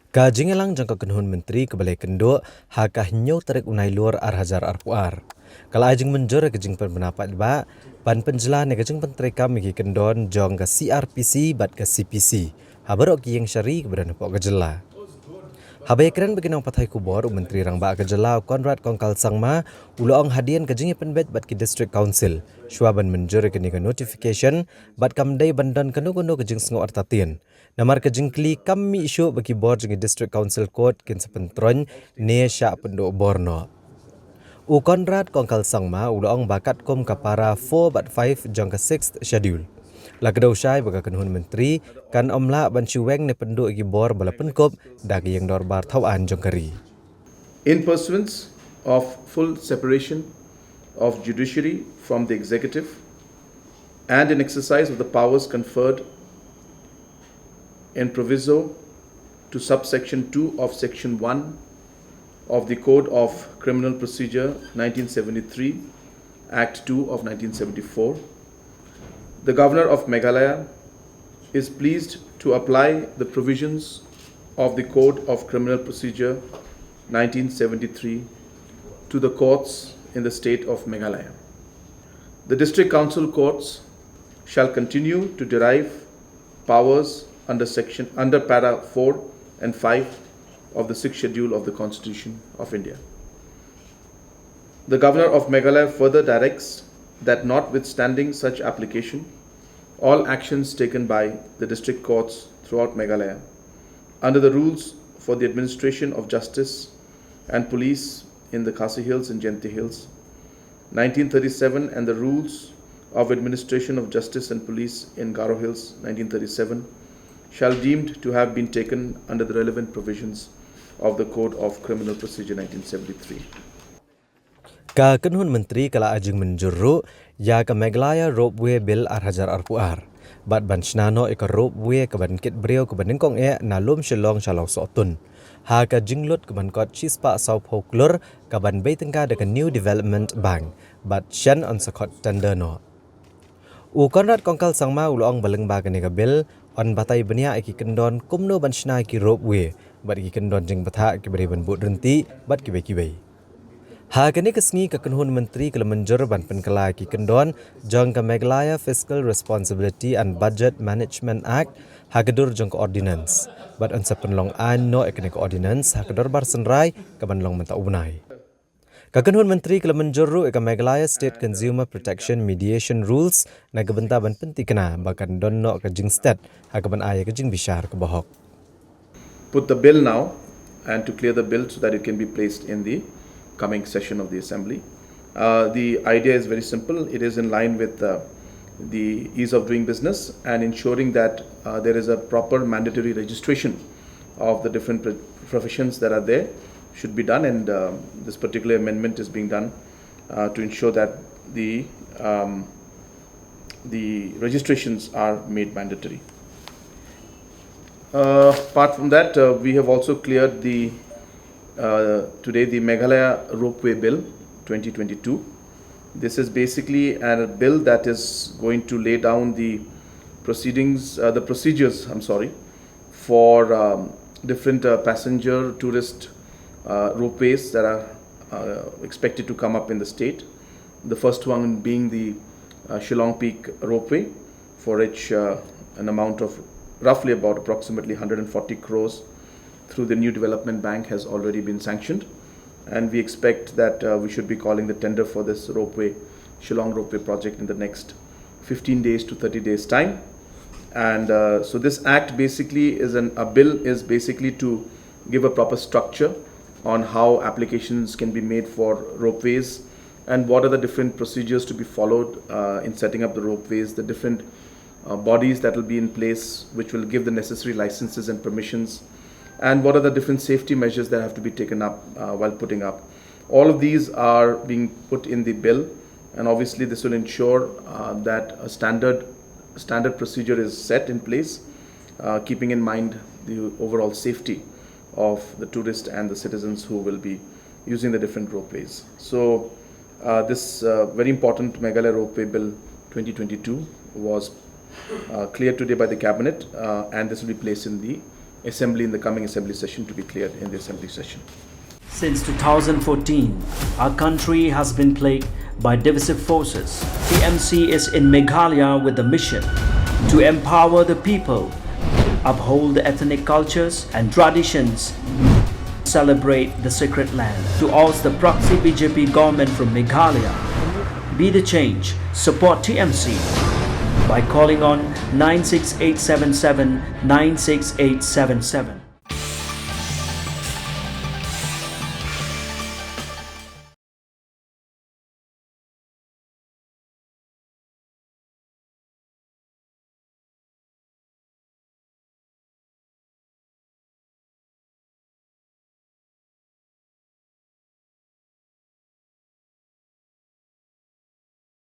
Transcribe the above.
Kajingelang jangka kenhun menteri kebalai kendo hakah nyau tarik unai luar arhajar arpuar. Kalau ajing menjor kejing pendapat ba ban penjela ne kejing pentreka migi kendon jong ke CRPC bat ke CPC. Habarok ki yang syari kebadan pok kejela. Habai keren beginang pathai kubor menteri rang ba kejela Konrad Kongkal Sangma uloong hadian kejing penbet bat ki district council. Syuaban menjor kini ke notification bat kamdai bandan kenu-kenu kejing sengo artatien. Namar kejingkli kami isu bagi board jengi district council court kin sepentron ne syak penduk borno. U Konrad Kongkal Sangma uloong bakat kom kapara 4 bat 5 jong ke 6th schedule. Lagdau syai baga kenhun menteri kan omla ban syuweng ne penduk igi bor bala penkop dagi yang dorbar thawan jong kari. In pursuance of full separation of judiciary from the executive and in exercise of the powers conferred in proviso to subsection 2 of section 1 of the Code of Criminal Procedure 1973, Act 2 of 1974, the Governor of Meghalaya is pleased to apply the provisions of the Code of Criminal Procedure 1973 to the courts in the state of Meghalaya. The District Council courts shall continue to derive powers under para 4 and 5 of the 6th schedule of the Constitution of India. The Governor of Meghalaya further directs that notwithstanding such application, all actions taken by the district courts throughout Meghalaya under the rules for the administration of justice and police in the Khasi Hills and Jenti Hills, 1937, and the rules of administration of justice and police in Garo Hills, 1937, shall deemed to have been taken under the relevant provisions of the Code of Criminal Procedure 1973. Ka kenhun menteri kala ajing menjuru ya ke Meghalaya Ropeway Bill arhajar arpuar. Bat ban shnano eka Ropeway ke ban kit brio ke ban ningkong na lum shalong shalong sotun. Ha ka jinglut ke ban kot chispa sau folklor ke ban bay tengka dengan New Development Bank. Bat shan on sakot tender no. U Konrad Kongkal Sangma uloong baleng ba ke nega bill on batai benia iki kendon kumno ban shna ki Ropeway. Bat iki kendon jing batha ki beri ban but renti bat ki bay. Ha kini kesengi kekenhun menteri ke menjur ban penkala ki kendon jong ke Meghalaya Fiscal Responsibility and Budget Management Act ha kedur jong ke ordinance. Bat on sepenlong an no ekne ke ordinance ha kedur bar senrai ke banlong menta unai. Kekenhun menteri ke menjuru ke Meghalaya State Consumer Protection Mediation Rules na gebenta ban penti kena bakan don no ke jing state ha ke ban aya ke jing bishar ke bohok. Put the bill now and to clear the bill so that it can be placed in the coming session of the Assembly. The idea is very simple. It is in line with the ease of doing business and ensuring that there is a proper mandatory registration of the different professions that are there should be done, and this particular amendment is being done to ensure that the registrations are made mandatory. Apart from that, we have also cleared today the Meghalaya Ropeway Bill 2022. This is basically a bill that is going to lay down the procedures for different passenger tourist ropeways that are expected to come up in the state. The first one being the Shillong Peak Ropeway, for which an amount of roughly about approximately 140 crores through the New Development Bank has already been sanctioned, and we expect that we should be calling the tender for this Shillong Ropeway project in the next 15 days to 30 days time. And so this act basically is a bill is basically to give a proper structure on how applications can be made for ropeways and what are the different procedures to be followed in setting up the ropeways, the different bodies that will be in place which will give the necessary licenses and permissions, and what are the different safety measures that have to be taken up while putting up. All of these are being put in the bill, and obviously this will ensure that a standard procedure is set in place, keeping in mind the overall safety of the tourists and the citizens who will be using the different ropeways. So this very important Meghalaya Ropeway Bill 2022 was cleared today by the Cabinet, and this will be placed in the assembly in the coming assembly session to be cleared in the assembly session. Since 2014, our country has been plagued by divisive forces. TMC is in Meghalaya with the mission to empower the people, uphold the ethnic cultures and traditions, celebrate the sacred land. To oust the proxy BJP government from Meghalaya, be the change, support TMC by calling on 96877 96877.